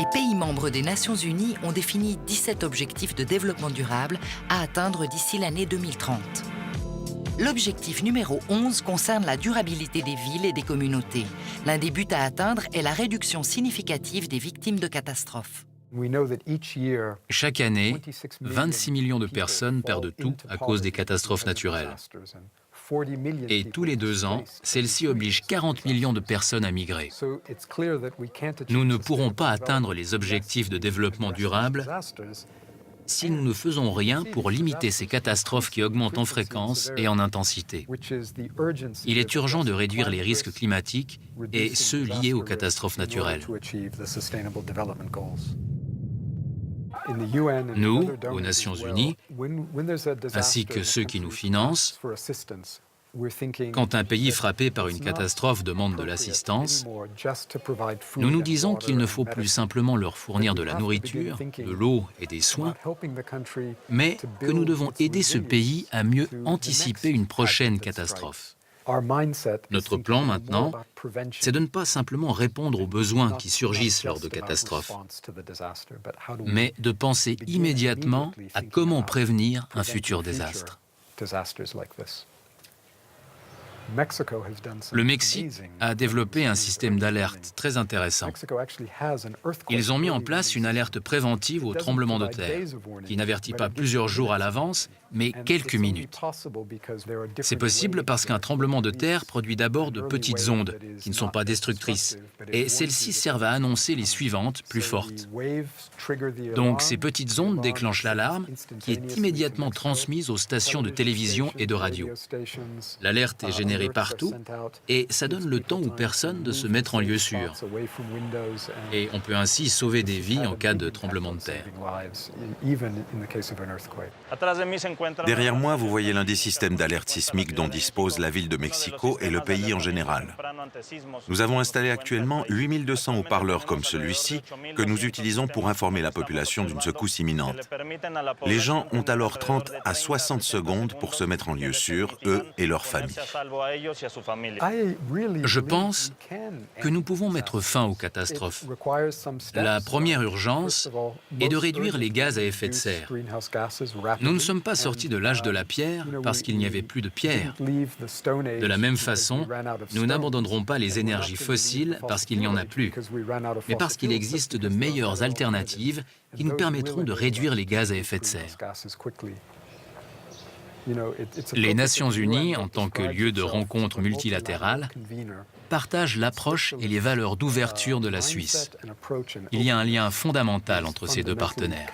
les pays membres des Nations Unies ont défini 17 objectifs de développement durable à atteindre d'ici l'année 2030. L'objectif numéro 11 concerne la durabilité des villes et des communautés. L'un des buts à atteindre est la réduction significative des victimes de catastrophes. Chaque année, 26 millions de personnes perdent tout à cause des catastrophes naturelles. Et tous les 2 ans, celles-ci obligent 40 millions de personnes à migrer. Nous ne pourrons pas atteindre les objectifs de développement durable si nous ne faisons rien pour limiter ces catastrophes qui augmentent en fréquence et en intensité. Il est urgent de réduire les risques climatiques et ceux liés aux catastrophes naturelles. Nous, aux Nations Unies, ainsi que ceux qui nous financent, quand un pays frappé par une catastrophe demande de l'assistance, nous nous disons qu'il ne faut plus simplement leur fournir de la nourriture, de l'eau et des soins, mais que nous devons aider ce pays à mieux anticiper une prochaine catastrophe. Notre plan maintenant, c'est de ne pas simplement répondre aux besoins qui surgissent lors de catastrophes, mais de penser immédiatement à comment prévenir un futur désastre. Le Mexique a développé un système d'alerte très intéressant. Ils ont mis en place une alerte préventive au tremblement de terre, qui n'avertit pas plusieurs jours à l'avance, mais quelques minutes. C'est possible parce qu'un tremblement de terre produit d'abord de petites ondes, qui ne sont pas destructrices, et celles-ci servent à annoncer les suivantes, plus fortes. Donc ces petites ondes déclenchent l'alarme, qui est immédiatement transmise aux stations de télévision et de radio. L'alerte est générée partout, et ça donne le temps aux personnes de se mettre en lieu sûr. Et on peut ainsi sauver des vies en cas de tremblement de terre. Derrière moi, vous voyez l'un des systèmes d'alerte sismique dont dispose la ville de Mexico et le pays en général. Nous avons installé actuellement 8200 haut-parleurs comme celui-ci que nous utilisons pour informer la population d'une secousse imminente. Les gens ont alors 30 à 60 secondes pour se mettre en lieu sûr, eux et leurs familles. Je pense que nous pouvons mettre fin aux catastrophes. La première urgence est de réduire les gaz à effet de serre. Nous ne sommes pas sortis de l'âge de la pierre parce qu'il n'y avait plus de pierre. De la même façon, nous n'abandonnerons pas les énergies fossiles parce qu'il n'y en a plus, mais parce qu'il existe de meilleures alternatives qui nous permettront de réduire les gaz à effet de serre. Les Nations Unies, en tant que lieu de rencontre multilatérale, partagent l'approche et les valeurs d'ouverture de la Suisse. Il y a un lien fondamental entre ces deux partenaires.